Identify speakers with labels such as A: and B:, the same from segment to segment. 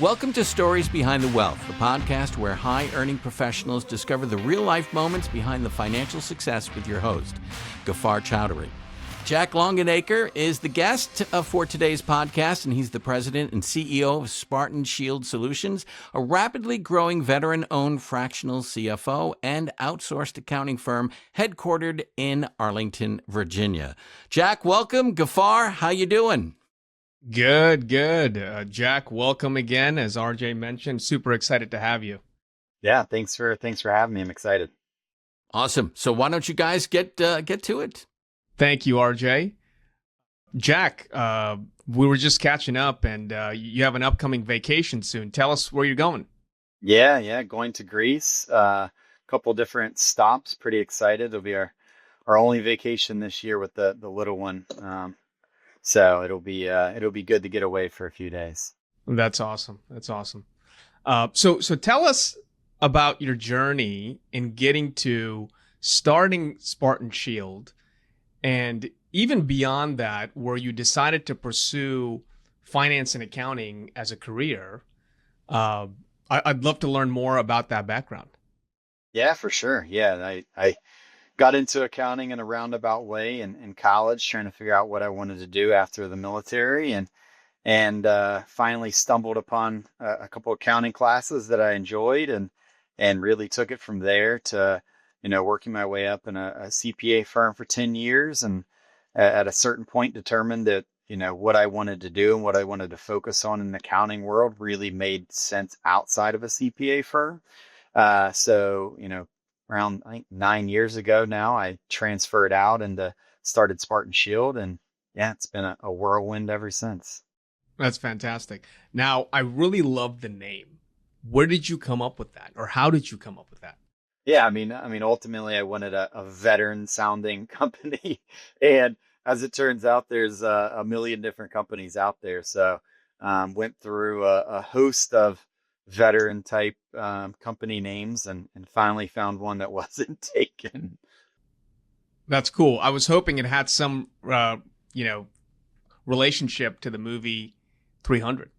A: Welcome to Stories Behind the Wealth, the podcast where high-earning professionals discover the real-life moments behind the financial success with your host, Gaffar Chowdhury. Jack Longanacre is the guest for today's podcast, and he's the president and CEO of Spartan Shield Solutions, a rapidly growing veteran-owned fractional CFO and outsourced accounting firm headquartered in Arlington, Virginia. Jack, welcome. Gaffar, how you doing?
B: Good. Jack, welcome again. As RJ mentioned, super excited to have you.
C: Yeah, thanks for having me. I'm excited.
A: Awesome. So why don't you guys get to it?
B: Thank you, RJ. Jack, we were just catching up, and you have an upcoming vacation soon. Tell us where you're going.
C: Yeah, going to Greece. Couple different stops. Pretty excited. It'll be our only vacation this year with the little one. So it'll be good to get away for a few days.
B: That's awesome. So tell us about your journey in getting to starting Spartan Shield, and even beyond that, where you decided to pursue finance and accounting as a career. I'd love to learn more about that background. Yeah,
C: for sure. Yeah, I got into accounting in a roundabout way in college, trying to figure out what I wanted to do after the military, and finally stumbled upon a couple accounting classes that I enjoyed, and really took it from there to, working my way up in a CPA firm for 10 years. And at a certain point determined that, what I wanted to do and what I wanted to focus on in the accounting world really made sense outside of a CPA firm. So, around, I think 9 years ago now, I transferred out and started Spartan Shield. And yeah, it's been a whirlwind ever since.
B: That's fantastic. Now, I really love the name. Where did you come up with that? Or how did you come up with that?
C: Yeah, I mean, ultimately I wanted a veteran sounding company. And as it turns out, there's a million different companies out there. So went through a host of veteran type company names and finally found one that wasn't taken.
B: That's cool. I was hoping it had some relationship to the movie 300.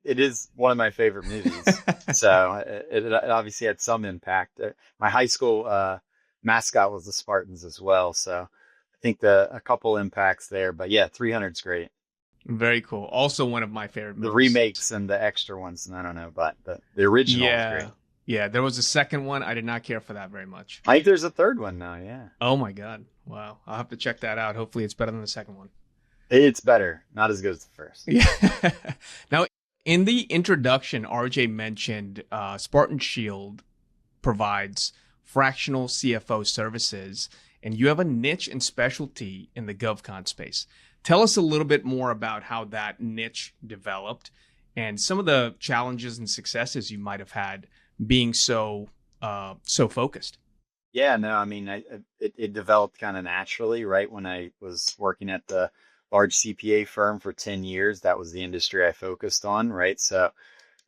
C: It is one of my favorite movies. So it obviously had some impact. My high school mascot was the Spartans as well. So I think a couple impacts there, but yeah, 300's great.
B: Very cool. Also one of my favorite movies.
C: The remakes and the extra ones, I don't know, but the original is great.
B: Yeah, there was a second one. I did not care for that very much.
C: I think there's a third one now, yeah.
B: Oh my God. Wow. I'll have to check that out. Hopefully it's better than the second one.
C: It's better. Not as good as the first.
B: Yeah. Now, in the introduction, RJ mentioned Spartan Shield provides fractional CFO services, and you have a niche and specialty in the GovCon space. Tell us a little bit more about how that niche developed and some of the challenges and successes you might have had being so focused.
C: Yeah, no, I mean, it developed kind of naturally, right? When I was working at the large CPA firm for 10 years, that was the industry I focused on, right? So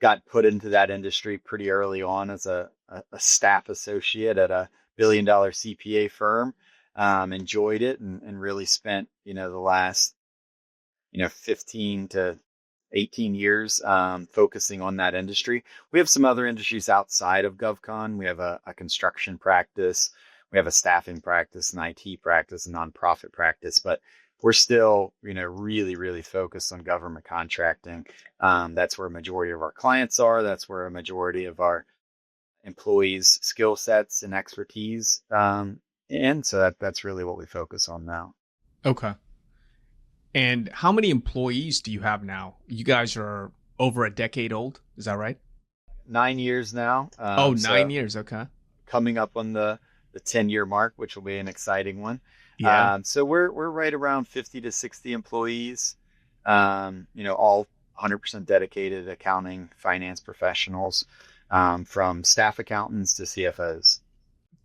C: got put into that industry pretty early on as a staff associate at a billion-dollar CPA firm. Enjoyed it and really spent, the last, 15 to 18 years focusing on that industry. We have some other industries outside of GovCon. We have a construction practice. We have a staffing practice, an IT practice, a nonprofit practice, but we're still, really, really focused on government contracting. That's where a majority of our clients are. That's where a majority of our employees' skill sets and expertise. And so that's really what we focus on now.
B: Okay. And how many employees do you have now? You guys are over a decade old. Is that right?
C: 9 years now.
B: 9 years. Okay.
C: Coming up on the 10-year mark, which will be an exciting one.
B: Yeah.
C: So we're right around 50 to 60 employees, all 100% dedicated accounting, finance professionals, from staff accountants to CFOs.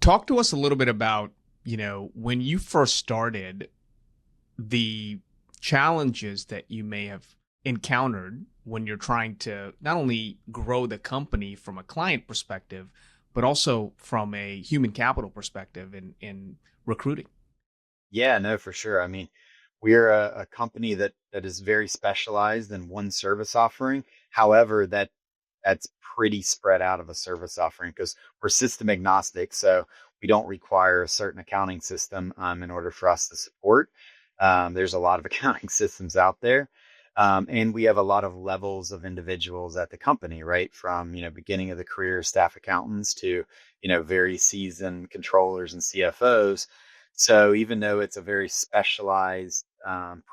B: Talk to us a little bit about, when you first started, the challenges that you may have encountered when you're trying to not only grow the company from a client perspective, but also from a human capital perspective in recruiting.
C: Yeah, no, for sure. I mean, we're a company that is very specialized in one service offering. However, that that's pretty spread out of a service offering because we're system agnostic. So we don't require a certain accounting system in order for us to support. There's a lot of accounting systems out there. And we have a lot of levels of individuals at the company, right? From, beginning of the career staff accountants to, very seasoned controllers and CFOs. So even though it's a very specialized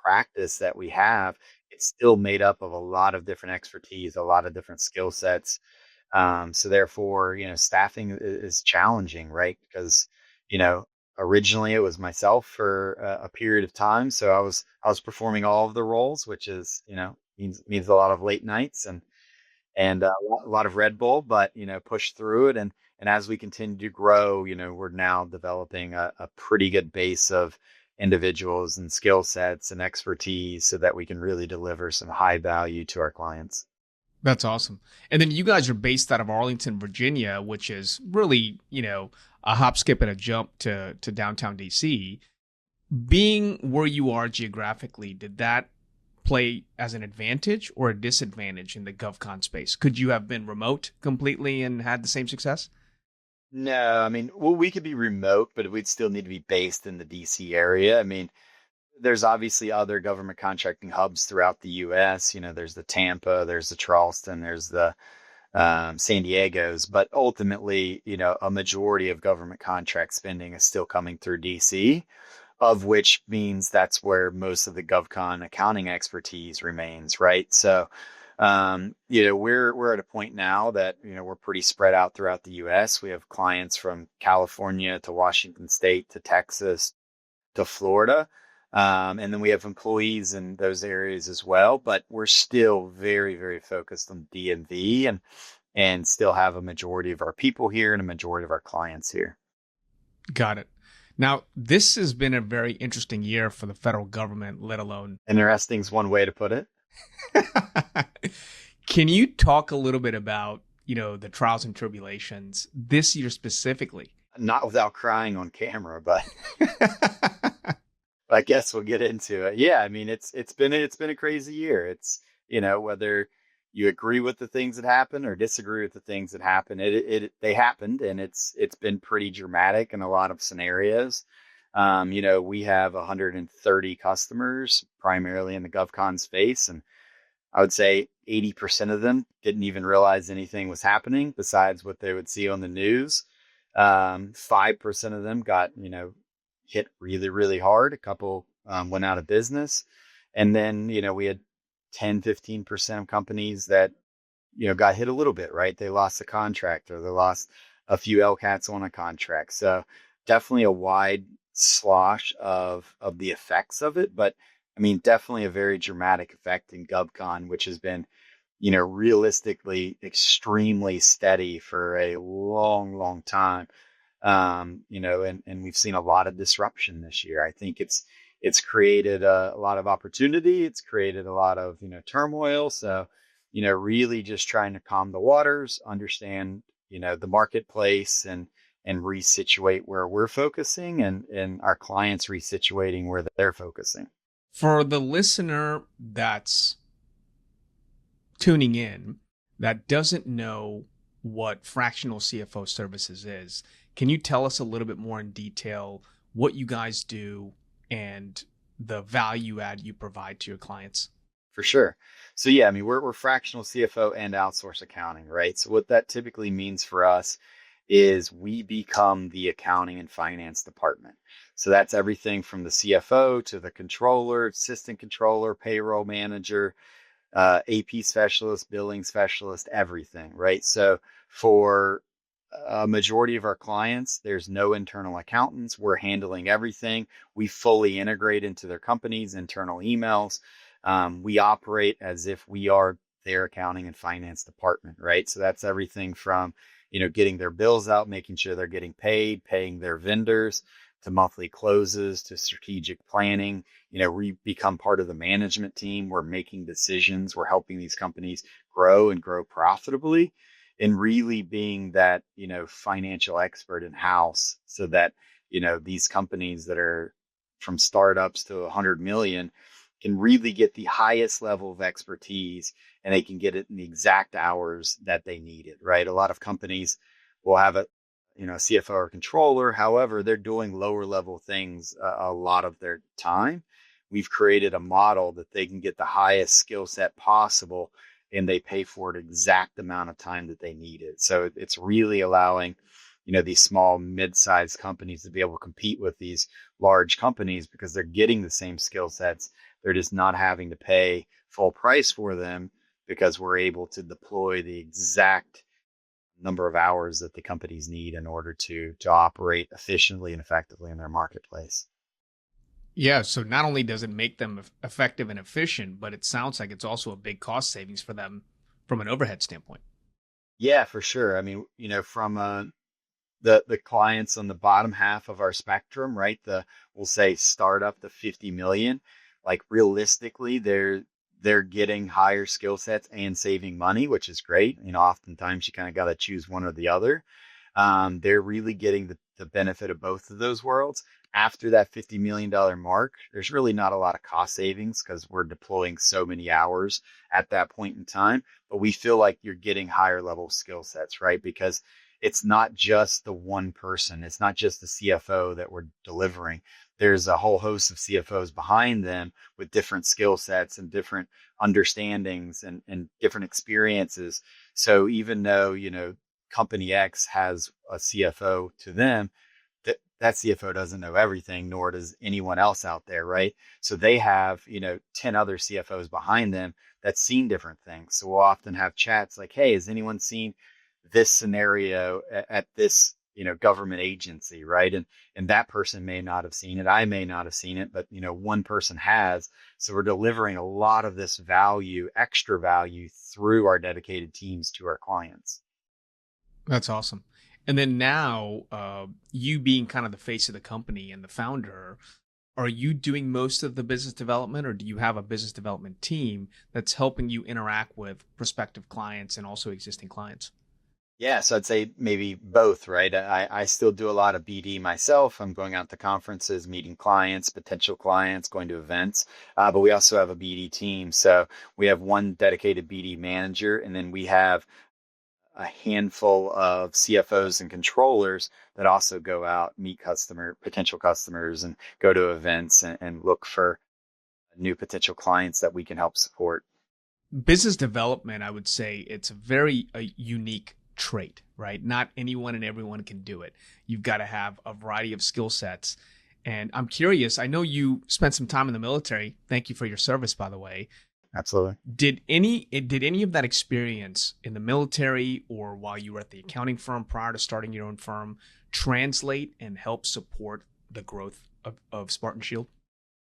C: practice that we have, it's still made up of a lot of different expertise, a lot of different skill sets. So therefore, staffing is challenging, right? Because, originally it was myself for a period of time. So I was performing all of the roles, which is, means a lot of late nights and a lot of Red Bull, but, push through it. And as we continue to grow, we're now developing a pretty good base of individuals and skill sets and expertise so that we can really deliver some high value to our clients.
B: That's awesome. And then you guys are based out of Arlington, Virginia, which is really, a hop, skip, and a jump to downtown DC. Being where you are geographically, did that play as an advantage or a disadvantage in the GovCon space? Could you have been remote completely and had the same success?
C: No, I mean, well, we could be remote, but we'd still need to be based in the DC area. I mean, there's obviously other government contracting hubs throughout the U.S. There's the Tampa, there's the Charleston, there's the San Diego's, but ultimately, a majority of government contract spending is still coming through DC, of which means that's where most of the GovCon accounting expertise remains, right? So, we're at a point now that, we're pretty spread out throughout the U.S. We have clients from California to Washington State to Texas to Florida. And then we have employees in those areas as well, but we're still very, very focused on DMV and still have a majority of our people here and a majority of our clients here.
B: Got it. Now, this has been a very interesting year for the federal government, let alone...
C: Interesting's one way to put it.
B: Can you talk a little bit about, the trials and tribulations this year specifically?
C: Not without crying on camera, but I guess we'll get into it. Yeah, I mean, it's been a crazy year. It's, whether you agree with the things that happen or disagree with the things that happen, they happened, and it's been pretty dramatic in a lot of scenarios. We have 130 customers, primarily in the GovCon space, and I would say 80% of them didn't even realize anything was happening besides what they would see on the news. 5% of them got, hit really, really hard. A couple went out of business. And then, we had 10-15% of companies that, got hit a little bit, right? They lost a contract or they lost a few LCATs on a contract. So definitely a wide slosh of the effects of it. But I mean, definitely a very dramatic effect in GovCon, which has been, realistically extremely steady for a long, long time. And we've seen a lot of disruption this year. I think it's created a lot of opportunity. It's created a lot of, turmoil. So, really just trying to calm the waters, understand, the marketplace and resituate where we're focusing and our clients resituating where they're focusing.
B: For the listener that's tuning in that doesn't know what fractional CFO services is, can you tell us a little bit more in detail what you guys do and the value add you provide to your clients?
C: For sure. So yeah, I mean, we're fractional CFO and outsource accounting, right? So what that typically means for us is we become the accounting and finance department. So that's everything from the CFO to the controller, assistant controller, payroll manager, AP specialist, billing specialist, everything, right? So for a majority of our clients, there's no internal accountants. We're handling everything. We fully integrate into their company's internal emails. We operate as if we are their accounting and finance department, right? So that's everything from, getting their bills out, making sure they're getting paid, paying their vendors, to monthly closes, to strategic planning. We become part of the management team. We're making decisions. We're helping these companies grow and grow profitably, and really being that, financial expert in house so that, these companies that are from startups to 100 million can really get the highest level of expertise, and they can get it in the exact hours that they need it, right? A lot of companies will have a CFO or controller. However, they're doing lower level things a lot of their time. We've created a model that they can get the highest skill set possible, and they pay for it exact amount of time that they need it. So it's really allowing, these small, mid-sized companies to be able to compete with these large companies because they're getting the same skill sets. They're just not having to pay full price for them because we're able to deploy the exact number of hours that the companies need in order to operate efficiently and effectively in their marketplace.
B: Yeah, so not only does it make them effective and efficient, but it sounds like it's also a big cost savings for them from an overhead standpoint.
C: Yeah, for sure. I mean, from the clients on the bottom half of our spectrum, right? We'll say startup to 50 million, like realistically, they're getting higher skill sets and saving money, which is great. Oftentimes you kind of got to choose one or the other. They're really getting the benefit of both of those worlds. After that $50 million mark, there's really not a lot of cost savings because we're deploying so many hours at that point in time. But we feel like you're getting higher level skill sets, right? Because it's not just the one person. It's not just the CFO that we're delivering. There's a whole host of CFOs behind them with different skill sets and different understandings and different experiences. So even though, company X has a CFO to them, that CFO doesn't know everything, nor does anyone else out there, right? So they have, 10 other CFOs behind them that's seen different things. So we'll often have chats like, hey, has anyone seen this scenario at this, government agency, right? And that person may not have seen it. I may not have seen it, but, one person has. So we're delivering a lot of this value, extra value through our dedicated teams to our clients.
B: That's awesome. And then now, you being kind of the face of the company and the founder, are you doing most of the business development, or do you have a business development team that's helping you interact with prospective clients and also existing clients?
C: Yeah, so I'd say maybe both, right? I still do a lot of BD myself. I'm going out to conferences, meeting clients, potential clients, going to events. But we also have a BD team. So we have one dedicated BD manager, and then we have a handful of CFOs and controllers that also go out, meet potential customers, and go to events and look for new potential clients that we can help support.
B: Business development, I would say it's a unique trait, right? Not anyone and everyone can do it. You've got to have a variety of skill sets. And I'm curious, I know you spent some time in the military. Thank you for your service, by the way.
C: Absolutely.
B: Did any of that experience in the military or while you were at the accounting firm prior to starting your own firm translate and help support the growth of Spartan Shield?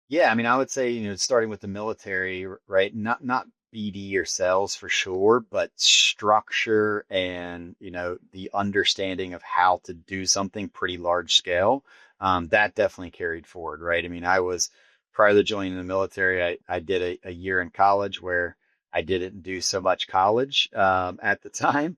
C: Yeah, I mean, I would say, starting with the military, right? Not BD or sales for sure, but structure and, the understanding of how to do something pretty large scale. That definitely carried forward, right? I mean, prior to joining the military, I did a year in college where I didn't do so much college at the time.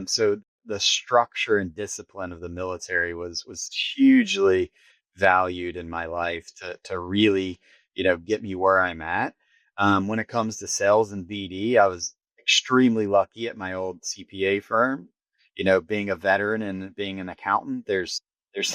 C: So the structure and discipline of the military was hugely valued in my life to really, get me where I'm at. When it comes to sales and BD, I was extremely lucky at my old CPA firm. Being a veteran and being an accountant, there's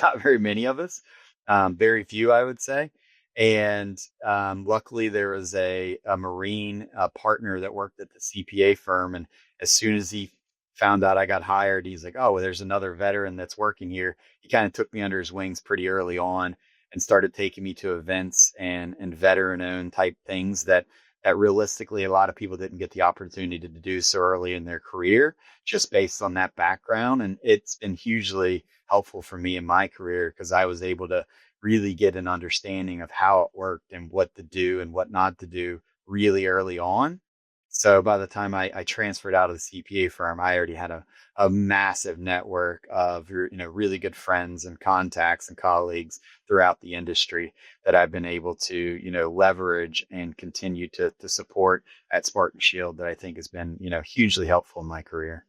C: not very many of us, very few, I would say. And luckily, there was a Marine partner that worked at the CPA firm. And as soon as he found out I got hired, he's like, oh, well, there's another veteran that's working here. He kind of took me under his wings pretty early on and started taking me to events and veteran-owned type things that realistically a lot of people didn't get the opportunity to do so early in their career, just based on that background. And it's been hugely helpful for me in my career because I was able to really get an understanding of how it worked and what to do and what not to do really early on. So by the time I transferred out of the CPA firm, I already had a massive network of, really good friends and contacts and colleagues throughout the industry that I've been able to, leverage and continue to support at Spartan Shield that I think has been, hugely helpful in my career.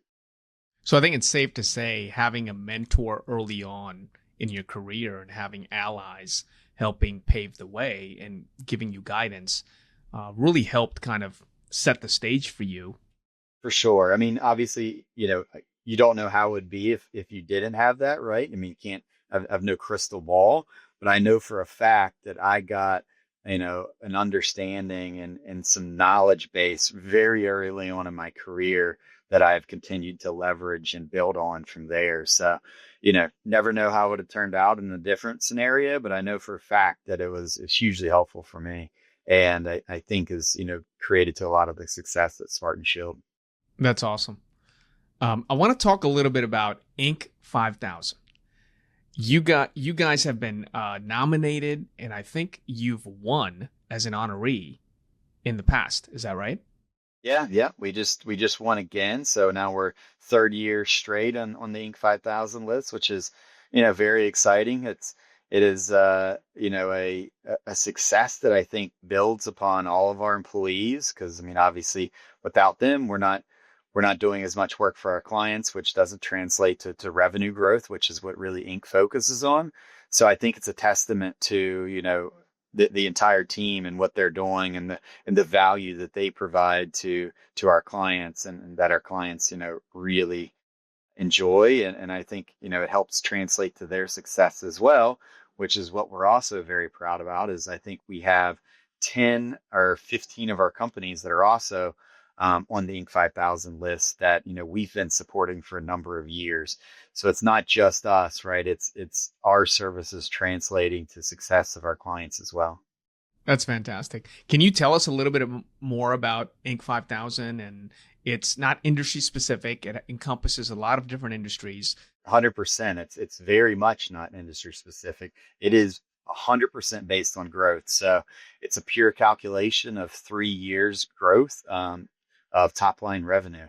B: So I think it's safe to say having a mentor early on in your career and having allies helping pave the way and giving you guidance really helped kind of set the stage for you.
C: For sure. I mean, obviously, you don't know how it would be if you didn't have that, right? I mean, you can't, I've no crystal ball, but I know for a fact that I got, an understanding and some knowledge base very early on in my career that I've continued to leverage and build on from there. So, never know how it would have turned out in a different scenario, but I know for a fact that it's hugely helpful for me. And I think is, created to a lot of the success at Spartan Shield.
B: That's awesome. I want to talk a little bit about Inc. 5000. You guys have been nominated, and I think you've won as an honoree in the past. Is that right?
C: Yeah. We just won again. So now we're third year straight on the Inc. 5000 list, which is, very exciting. It is, a success that I think builds upon all of our employees. Cause I mean, obviously without them, we're not doing as much work for our clients, which doesn't translate to revenue growth, which is what really Inc. focuses on. So I think it's a testament to, the entire team and what they're doing and the value that they provide to our clients and that our clients, really enjoy. And I think, it helps translate to their success as well, which is what we're also very proud about is I think we have 10 or 15 of our companies that are also on the Inc. 5000 list that, we've been supporting for a number of years. So it's not just us, right? It's our services translating to success of our clients as well.
B: That's fantastic. Can you tell us a little bit more about Inc. 5000? And it's not industry specific. It encompasses a lot of different industries.
C: 100%. It's very much not industry specific. It is 100% based on growth. So it's a pure calculation of 3 years growth of top line revenue.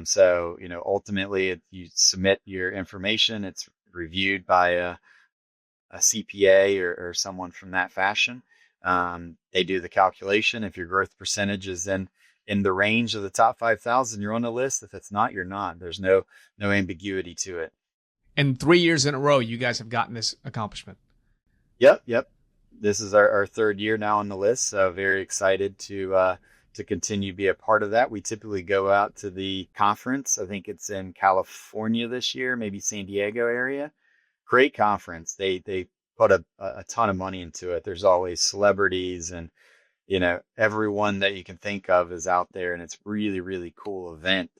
C: So, ultimately you submit your information, it's reviewed by a CPA or someone from that fashion. They do the calculation. If your growth percentage is in the range of the top 5,000, you're on the list. If it's not, you're not. There's no ambiguity to it.
B: And 3 years in a row, you guys have gotten this accomplishment.
C: Yep. This is our third year now on the list. So very excited to continue to be a part of that. We typically go out to the conference. I think it's in California this year, maybe San Diego area. Great conference. They put a ton of money into it. There's always celebrities and, everyone that you can think of is out there, and it's really, really cool event.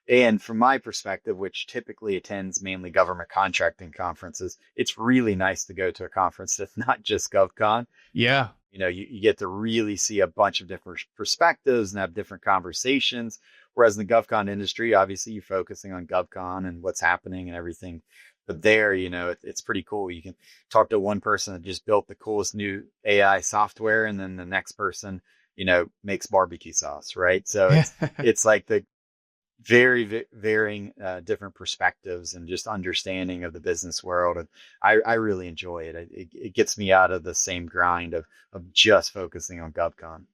C: And from my perspective, which typically attends mainly government contracting conferences, it's really nice to go to a conference that's not just GovCon.
B: Yeah.
C: You get to really see a bunch of different perspectives and have different conversations. Whereas in the GovCon industry, obviously you're focusing on GovCon and what's happening and everything. But there, it's pretty cool. You can talk to one person that just built the coolest new AI software, and then the next person, makes barbecue sauce, right? So it's like the very varying different perspectives and just understanding of the business world. And I really enjoy it. It gets me out of the same grind of just focusing on GovCon.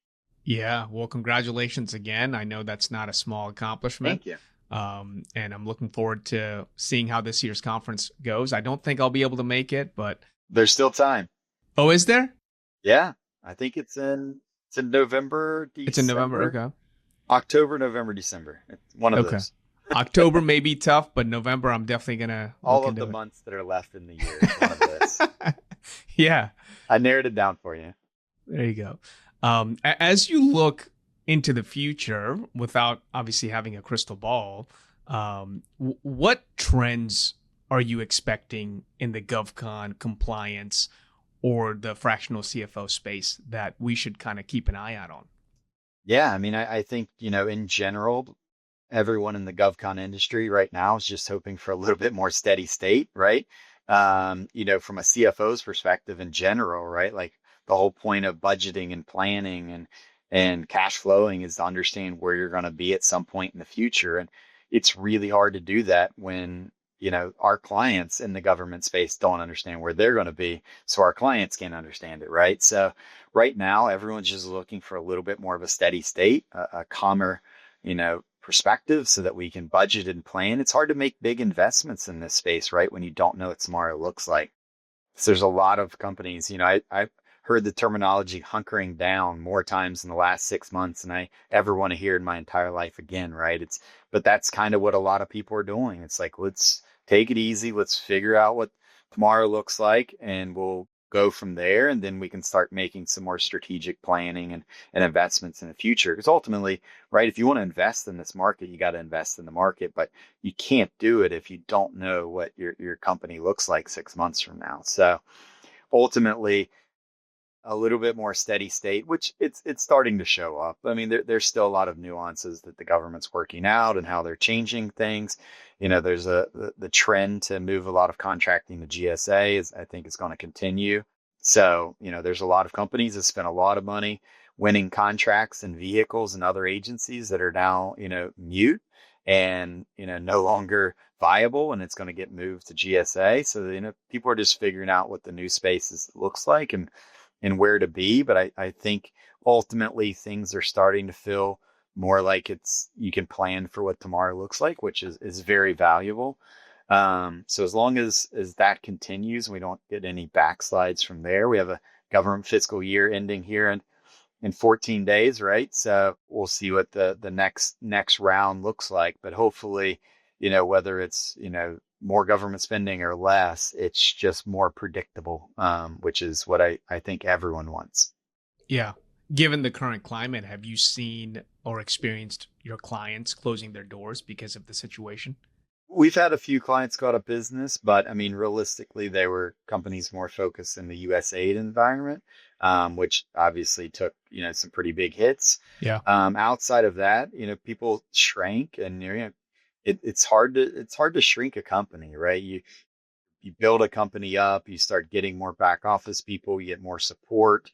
B: Yeah. Well, congratulations again. I know that's not a small accomplishment.
C: Thank you.
B: And I'm looking forward to seeing how this year's conference goes. I don't think I'll be able to make it, but
C: there's still time.
B: Oh, is there?
C: Yeah. I think it's in November, December.
B: It's in November. Okay.
C: October, November, December. It's one of those.
B: October may be tough, but November I'm definitely gonna
C: all of the months that are left in the year. Is one of those.
B: Yeah.
C: I narrowed it down for you.
B: There you go. As you look into the future, without obviously having a crystal ball, what trends are you expecting in the GovCon compliance or the fractional CFO space that we should kind of keep an eye out on?
C: Yeah, I mean, I think, in general, everyone in the GovCon industry right now is just hoping for a little bit more steady state, right? From a CFO's perspective in general, right? Like the whole point of budgeting and planning and cash flowing is to understand where you're going to be at some point in the future. And it's really hard to do that when, our clients in the government space don't understand where they're going to be. So our clients can't understand it, right? So right now, everyone's just looking for a little bit more of a steady state, a calmer, perspective so that we can budget and plan. It's hard to make big investments in this space, right? When you don't know what tomorrow looks like. So there's a lot of companies, I've heard the terminology hunkering down more times in the last 6 months than I ever want to hear in my entire life again, right? But that's kind of what a lot of people are doing. It's like, let's take it easy. Let's figure out what tomorrow looks like, and we'll go from there. And then we can start making some more strategic planning and investments in the future. Because ultimately, right, if you want to invest in this market, you got to invest in the market, but you can't do it if you don't know what your company looks like 6 months from now. So ultimately, a little bit more steady state, which it's starting to show up. I mean, there's still a lot of nuances that the government's working out and how they're changing things. There's the trend to move a lot of contracting to GSA I think is going to continue. So, there's a lot of companies that spend a lot of money winning contracts and vehicles and other agencies that are now, mute and, no longer viable, and it's going to get moved to GSA. So, people are just figuring out what the new space looks like and where to be. But I think ultimately things are starting to feel more like you can plan for what tomorrow looks like, which is very valuable. So as long as that continues and we don't get any backslides from there, we have a government fiscal year ending here in 14 days, right? So we'll see what the next round looks like. But hopefully, whether it's, more government spending or less, it's just more predictable, which is what I think everyone wants.
B: Yeah. Given the current climate, have you seen or experienced your clients closing their doors because of the situation?
C: We've had a few clients go out of business, but I mean, realistically, they were companies more focused in the USAID environment, which obviously took, some pretty big hits.
B: Yeah.
C: Outside of that, people shrank, and it's hard to shrink a company, right? You build a company up, you start getting more back office people, you get more support,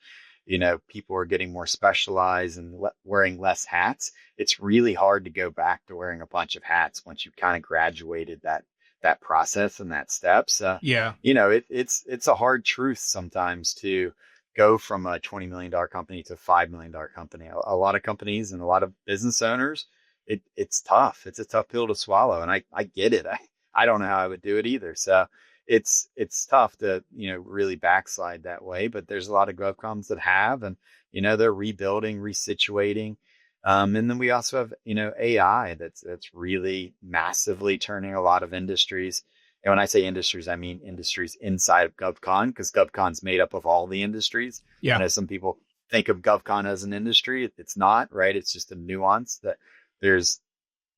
C: people are getting more specialized and wearing less hats. It's really hard to go back to wearing a bunch of hats once you've kind of graduated that process and that steps.
B: Yeah.
C: It's a hard truth sometimes to go from a $20 million company to a $5 million company. A lot of companies and a lot of business owners, it's tough. It's a tough pill to swallow. And I get it. I don't know how I would do it either. So it's tough to, really backslide that way, but there's a lot of GovCons that have, and, they're rebuilding, resituating. And then we also have, AI that's really massively turning a lot of industries. And when I say industries, I mean industries inside of GovCon, because GovCon's made up of all the industries.
B: Yeah.
C: I know some people think of GovCon as an industry. It's not, right? It's just a nuance that there's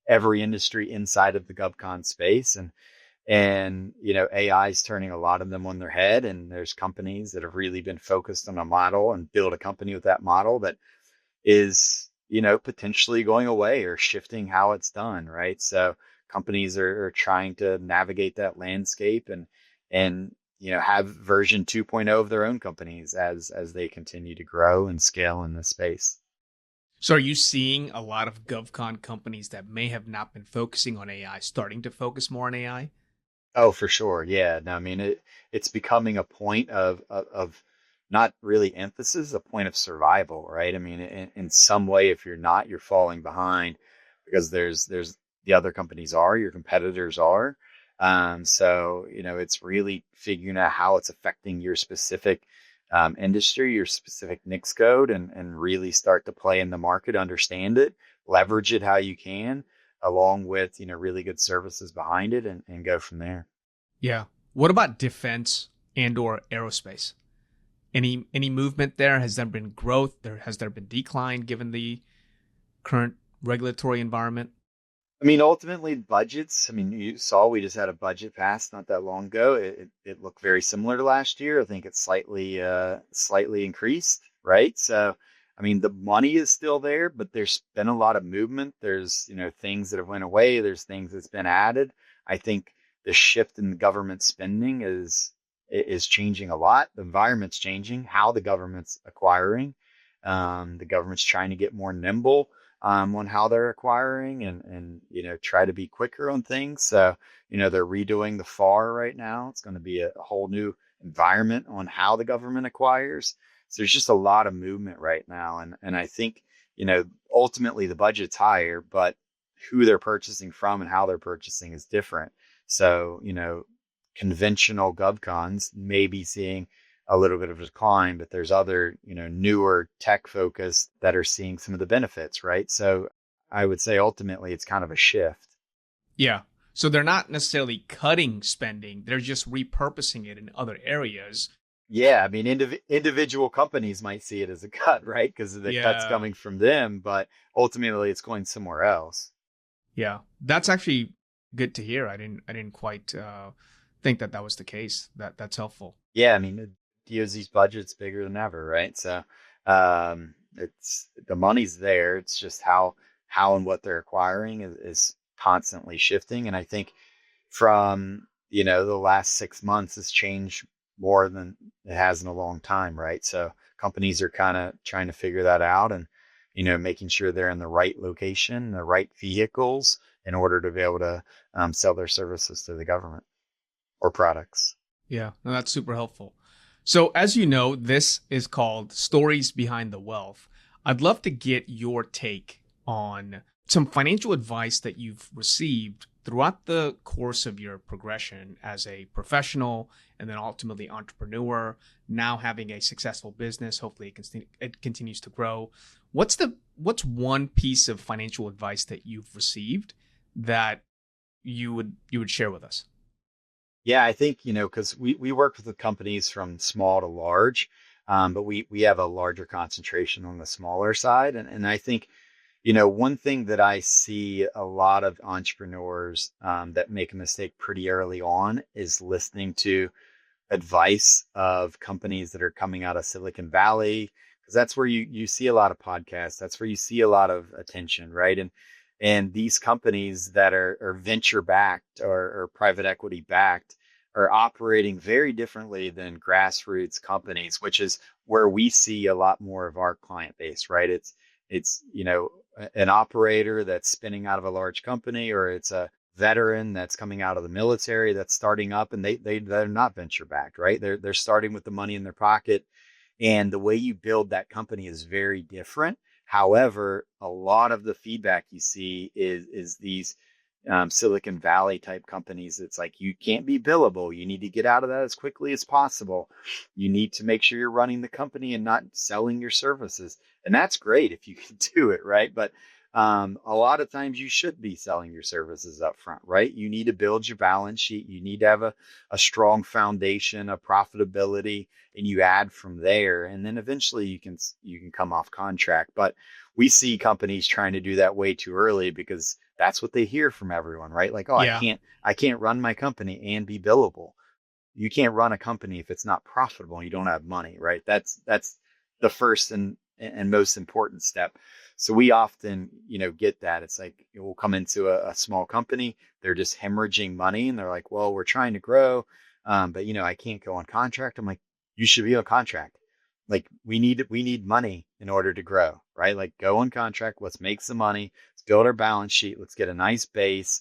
C: every industry inside of the GovCon space. And AI is turning a lot of them on their head. And there's companies that have really been focused on a model and build a company with that model that is, potentially going away or shifting how it's done, right? So companies are trying to navigate that landscape and have version 2.0 of their own companies as they continue to grow and scale in this space.
B: So are you seeing a lot of GovCon companies that may have not been focusing on AI starting to focus more on AI?
C: Oh, for sure. Yeah. No, I mean, it's becoming a point of not really emphasis, a point of survival, right? I mean, in some way, if you're not, you're falling behind because there's the other companies your competitors are. So, it's really figuring out how it's affecting your specific industry, your specific NICS code, and really start to play in the market, understand it, leverage it how you can, along with, really good services behind it, and go from there.
B: Yeah. What about defense and or aerospace? Any movement there? Has there been growth? Has there been decline given the current regulatory environment?
C: I mean, ultimately budgets, I mean, you saw we just had a budget passed not that long ago. It looked very similar to last year. I think it's slightly increased, right? So, I mean, the money is still there, but there's been a lot of movement. There's, things that have went away. There's things that's been added. I think the shift in the government spending is changing a lot. The environment's changing, how the government's acquiring. The government's trying to get more nimble on how they're acquiring and try to be quicker on things. So, they're redoing the FAR right now. It's going to be a whole new environment on how the government acquires. So there's just a lot of movement right now. And I think, ultimately the budget's higher, but who they're purchasing from and how they're purchasing is different. So, conventional GovCons may be seeing a little bit of a decline, but there's other, newer tech focused that are seeing some of the benefits, right? So I would say ultimately it's kind of a shift.
B: Yeah. So they're not necessarily cutting spending. They're just repurposing it in other areas.
C: Yeah. I mean, individual companies might see it as a cut, right? Because the cut's coming from them, but ultimately it's going somewhere else.
B: Yeah. That's actually good to hear. I didn't quite think that was the case. That's helpful.
C: Yeah. I mean, DOZ's budget's bigger than ever, right? So it's the money's there. It's just how and what they're acquiring is constantly shifting. And I think from, the last 6 months has changed more than it has in a long time, right? So companies are kind of trying to figure that out and, making sure they're in the right location, the right vehicles in order to be able to sell their services to the government or products.
B: Yeah, no, that's super helpful. So as you know, this is called Stories Behind the Wealth. I'd love to get your take on some financial advice that you've received throughout the course of your progression as a professional and then ultimately entrepreneur, now having a successful business. Hopefully it continues to grow. What's one piece of financial advice that you've received that you would share with us?
C: Yeah, I think, because we work with the companies from small to large, but we have a larger concentration on the smaller side. And I think, one thing that I see a lot of entrepreneurs that make a mistake pretty early on is listening to advice of companies that are coming out of Silicon Valley, because that's where you see a lot of podcasts. That's where you see a lot of attention, right? And these companies that are venture backed or private equity backed are operating very differently than grassroots companies, which is where we see a lot more of our client base, right? It's an operator that's spinning out of a large company, or it's a veteran that's coming out of the military that's starting up, and they're not venture backed, right? They're starting with the money in their pocket, and the way you build that company is very different. However, a lot of the feedback you see is these Silicon Valley type companies. It's like, you can't be billable. You need to get out of that as quickly as possible. You need to make sure you're running the company and not selling your services. And that's great if you can do it, right? But a lot of times you should be selling your services up front, right? You need to build your balance sheet. You need to have a strong foundation of profitability, and you add from there. And then eventually you can come off contract. But we see companies trying to do that way too early because that's what they hear from everyone, right? Like, oh, yeah. I can't run my company and be billable. You can't run a company if it's not profitable and you don't have money, right? That's the first and most important step. So we often, get that. It's like, we'll come into a small company, they're just hemorrhaging money, and they're like, well, we're trying to grow, but I can't go on contract. I'm like, you should be on contract. Like, we need money in order to grow, right? Like, go on contract. Let's make some money. Let's build our balance sheet. Let's get a nice base,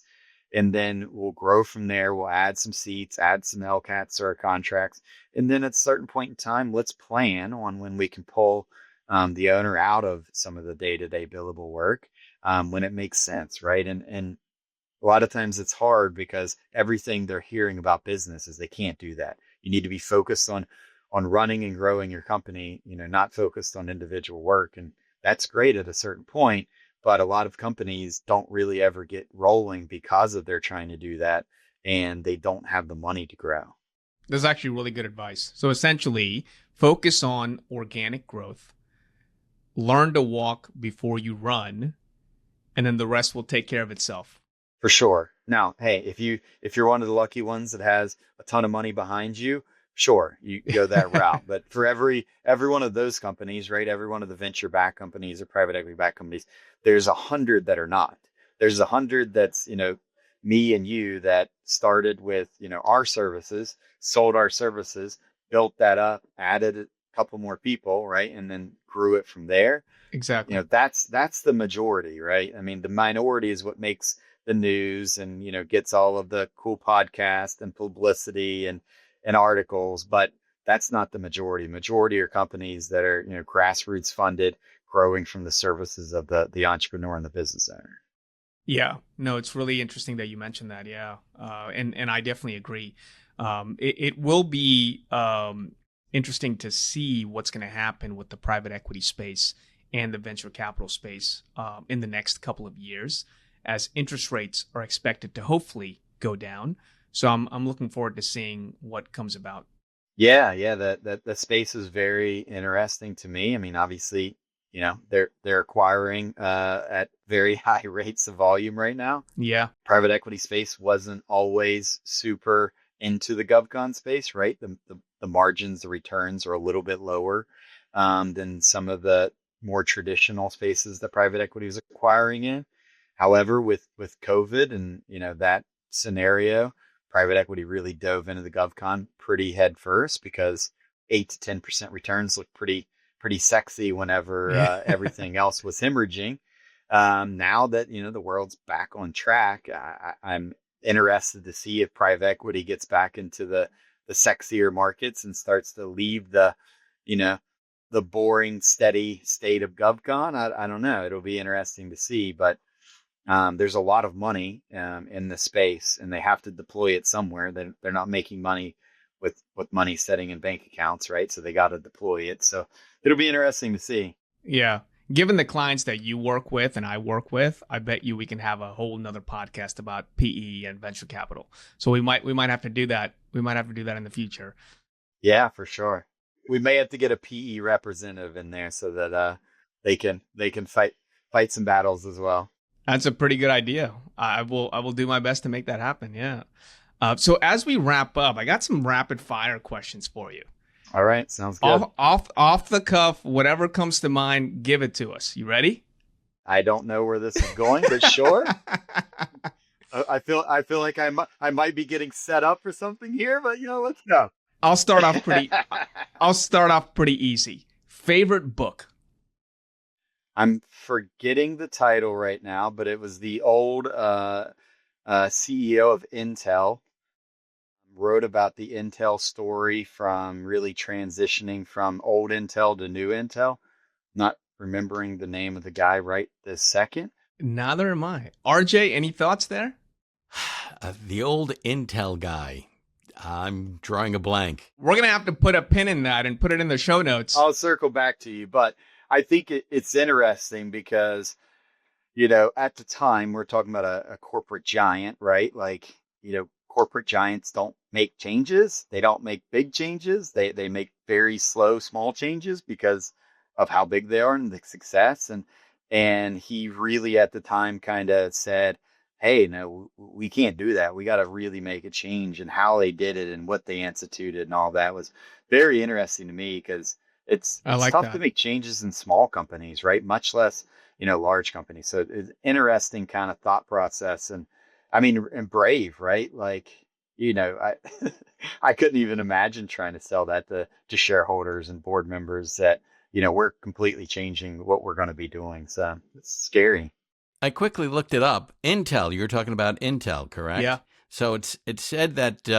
C: and then we'll grow from there. We'll add some seats, add some LCATs to our contracts, and then at a certain point in time, let's plan on when we can pull the owner out of some of the day-to-day billable work when it makes sense, right? And a lot of times it's hard because everything they're hearing about business is they can't do that. You need to be focused on running and growing your company, not focused on individual work. And that's great at a certain point, but a lot of companies don't really ever get rolling because of they're trying to do that, and they don't have the money to grow.
B: That's actually really good advice. So essentially, focus on organic growth, learn to walk before you run, and then the rest will take care of itself.
C: For sure. Now, hey, if you're one of the lucky ones that has a ton of money behind you, sure, you go that route. But for every one of those companies, right, every one of the venture-backed companies or private equity-backed companies, there's 100 that are not. There's 100 that's, me and you that started with, our services, sold our services, built that up, added a couple more people, right, and then grew it from there.
B: Exactly.
C: That's the majority, right? I mean, the minority is what makes the news and, gets all of the cool podcasts and publicity and articles, but that's not the majority. Majority are companies that are, grassroots funded, growing from the services of the entrepreneur and the business owner.
B: Yeah, no, it's really interesting that you mentioned that. Yeah. And I definitely agree. It will be interesting to see what's going to happen with the private equity space and the venture capital space in the next couple of years, as interest rates are expected to hopefully go down. So I'm looking forward to seeing what comes about.
C: Yeah, the space is very interesting to me. I mean, obviously, they're acquiring at very high rates of volume right now.
B: Yeah.
C: Private equity space wasn't always super into the GovCon space, right? The margins, the returns are a little bit lower than some of the more traditional spaces that private equity is acquiring in. However, with COVID and that scenario, private equity really dove into the GovCon pretty head first, because 8 to 10% returns look pretty sexy whenever everything else was hemorrhaging. Now that the world's back on track, I'm interested to see if private equity gets back into the sexier markets and starts to leave the boring, steady state of GovCon. I don't know. It'll be interesting to see, but there's a lot of money in the space, and they have to deploy it somewhere. They're not making money with money sitting in bank accounts, right? So they got to deploy it. So it'll be interesting to see.
B: Yeah. Given the clients that you work with and I work with, I bet you we can have a whole nother podcast about PE and venture capital. So we might have to do that. We might have to do that in the future.
C: Yeah, for sure. We may have to get a PE representative in there so that they can fight some battles as well.
B: That's a pretty good idea. I will do my best to make that happen. Yeah. So as we wrap up, I got some rapid fire questions for you.
C: All right, sounds good.
B: Off the cuff, whatever comes to mind, give it to us. You ready?
C: I don't know where this is going, but sure. I feel like I might be getting set up for something here, but let's go.
B: I'll start off pretty easy. Favorite book?
C: I'm forgetting the title right now, but it was the old CEO of Intel. Wrote about the Intel story from really transitioning from old Intel to new Intel. Not remembering the name of the guy right this second.
B: Neither am I. RJ, any thoughts there?
A: The old Intel guy. I'm drawing a blank.
B: We're going to have to put a pin in that and put it in the show notes.
C: I'll circle back to you, but I think it's interesting because, at the time we're talking about a corporate giant, right? Like, corporate giants don't make changes. They don't make big changes. They make very slow, small changes because of how big they are and the success. And he really at the time kind of said, hey, no, we can't do that. We got to really make a change. And how they did it and what they instituted and all that was very interesting to me, because it's tough to make changes in small companies, right? Much less, large companies. So it's an interesting kind of thought process. And I mean, and brave, right? Like, I couldn't even imagine trying to sell that to shareholders and board members that, we're completely changing what we're going to be doing. So it's scary.
A: I quickly looked it up. Intel, you were talking about Intel, correct?
B: Yeah.
A: So it said that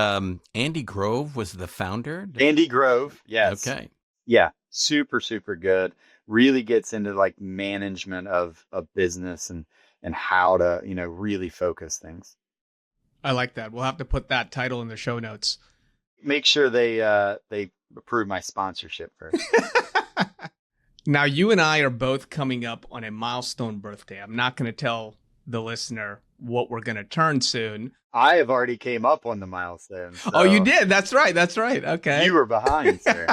A: Andy Grove was the founder.
C: Andy Grove, yes.
A: Okay.
C: Yeah, super, super good. Really gets into like management of business and how to, really focus things.
B: I like that. We'll have to put that title in the show notes.
C: Make sure they approve my sponsorship first.
B: Now, you and I are both coming up on a milestone birthday. I'm not going to tell the listener what we're going to turn soon.
C: I have already came up on the milestone. So
B: oh, you did? That's right. Okay.
C: You were behind, sir.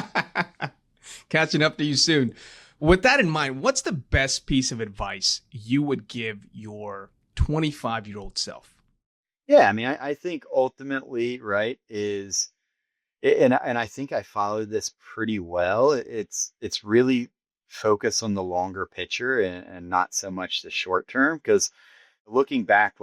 B: Catching up to you soon. With that in mind, what's the best piece of advice you would give your 25-year-old self?
C: Yeah, I mean, I think ultimately, right, is, and I think I followed this pretty well. It's really focus on the longer picture and not so much the short term. Because looking back,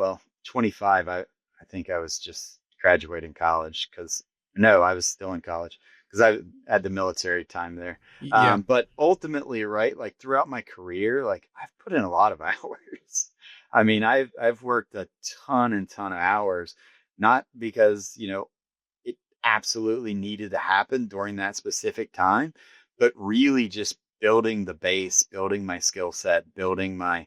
C: 25, I think I was just graduating college. I was still in college because I had the military time there.
B: Yeah.
C: But ultimately, right, like throughout my career, like I've put in a lot of hours. I mean, I've worked a ton of hours, not because, it absolutely needed to happen during that specific time, but really just building the base, building my skill set, building my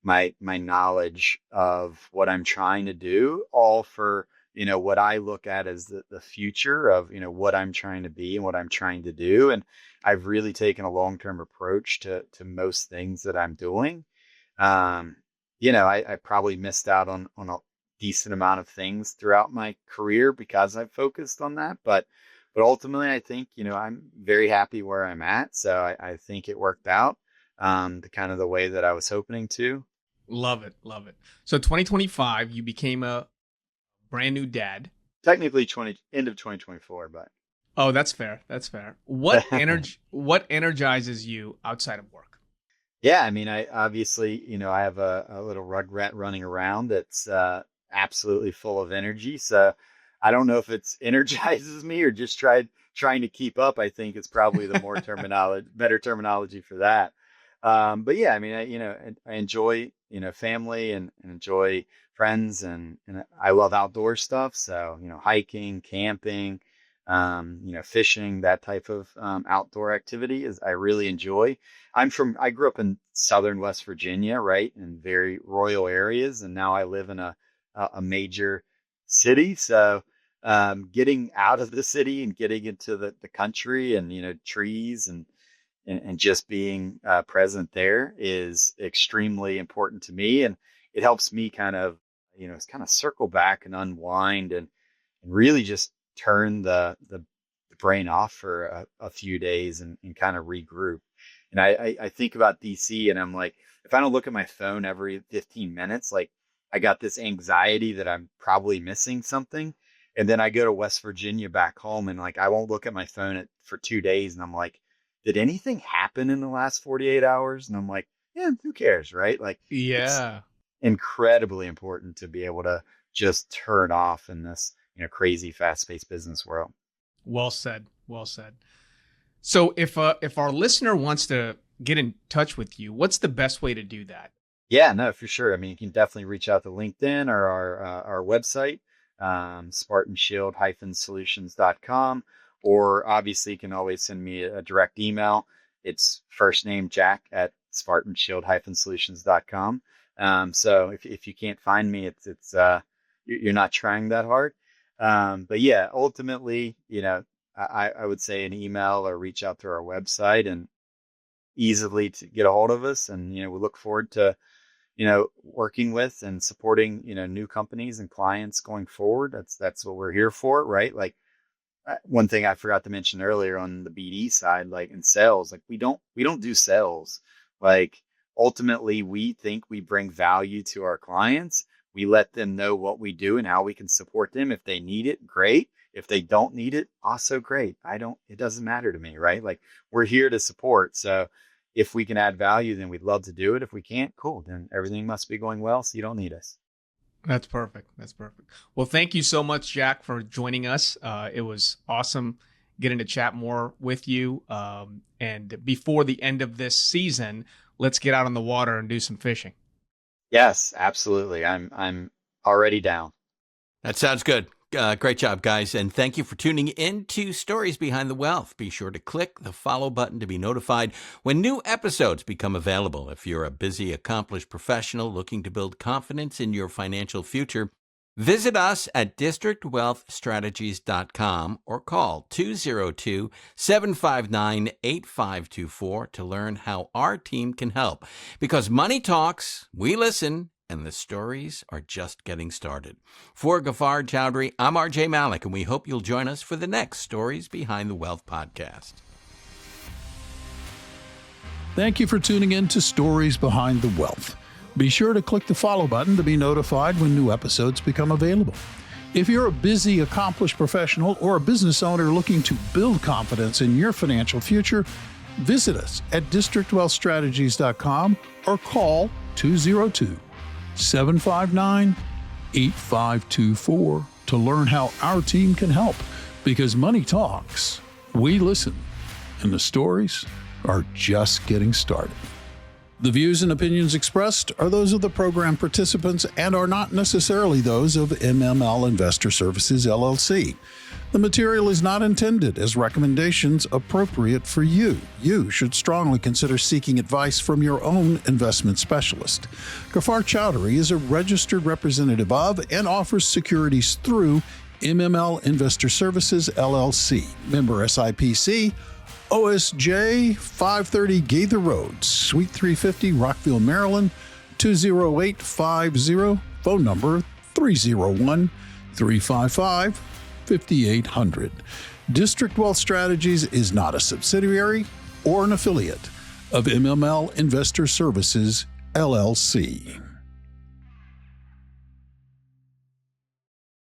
C: knowledge of what I'm trying to do, all for what I look at as the future of, what I'm trying to be and what I'm trying to do. And I've really taken a long-term approach to most things that I'm doing. I probably missed out on a decent amount of things throughout my career because I've focused on that. But ultimately, I think, I'm very happy where I'm at. So I think it worked out the way that I was hoping to.
B: Love it. Love it. So 2025, you became a brand new dad.
C: Technically end of 2024, but.
B: Oh, that's fair. That's fair. What energizes you outside of work?
C: Yeah, I mean, I obviously, I have a little rugrat running around that's absolutely full of energy. So I don't know if it's energizes me or just trying to keep up. I think it's probably the more better terminology for that. But yeah, I mean, I enjoy, family and enjoy friends and I love outdoor stuff. So, hiking, camping, fishing, that type of outdoor activity I really enjoy. I grew up in southern West Virginia, right, in very rural areas, and now I live in a major city. So getting out of the city and getting into the country and, trees and just being present there is extremely important to me. And it helps me kind of circle back and unwind and really just turn the brain off for a few days and kind of regroup. And I think about DC and I'm like, if I don't look at my phone every 15 minutes, like I got this anxiety that I'm probably missing something. And then I go to West Virginia back home and like, I won't look at my phone for 2 days. And I'm like, did anything happen in the last 48 hours? And I'm like, yeah, who cares? Right. Like,
B: yeah,
C: it's incredibly important to be able to just turn off in this, crazy fast-paced business world.
B: Well said. Well said. So if our listener wants to get in touch with you, what's the best way to do that?
C: Yeah, no, for sure. I mean, you can definitely reach out to LinkedIn or our website, spartanshield-solutions.com, or obviously you can always send me a direct email. It's first name Jack at spartanshield-solutions.com. So if you can't find me, it's you're not trying that hard. But yeah, ultimately, I would say an email or reach out through our website and easily to get a hold of us. And, we look forward to, working with and supporting, new companies and clients going forward. That's what we're here for, right? Like one thing I forgot to mention earlier on the BD side, like in sales, like we don't do sales. Like ultimately we think we bring value to our clients. We let them know what we do and how we can support them. If they need it, great. If they don't need it, also great. It doesn't matter to me, right? Like we're here to support. So if we can add value, then we'd love to do it. If we can't, cool. Then everything must be going well. So you don't need us.
B: That's perfect. Well, thank you so much, Jack, for joining us. It was awesome getting to chat more with you. And before the end of this season, let's get out on the water and do some fishing.
C: Yes, absolutely. I'm already down.
A: That sounds good. Great job, guys. And thank you for tuning in to Stories Behind the Wealth. Be sure to click the follow button to be notified when new episodes become available. If you're a busy, accomplished professional looking to build confidence in your financial future, visit us at districtwealthstrategies.com or call 202-759-8524 to learn how our team can help. Because money talks, we listen, and the stories are just getting started. For Gaffar Chowdhury, I'm RJ Malik, and we hope you'll join us for the next Stories Behind the Wealth podcast.
D: Thank you for tuning in to Stories Behind the Wealth. Be sure to click the follow button to be notified when new episodes become available. If you're a busy, accomplished professional or a business owner looking to build confidence in your financial future, visit us at districtwealthstrategies.com or call 202-759-8524 to learn how our team can help. Because money talks, we listen, and the stories are just getting started. The views and opinions expressed are those of the program participants and are not necessarily those of MML Investor Services, LLC. The material is not intended as recommendations appropriate for you. You should strongly consider seeking advice from your own investment specialist. Gaffar Chowdhury is a registered representative of and offers securities through MML Investor Services, LLC, member SIPC, OSJ 530 Gaither Road, Suite 350, Rockville, Maryland, 20850, phone number 301-355-5800. District Wealth Strategies is not a subsidiary or an affiliate of MML Investor Services, LLC.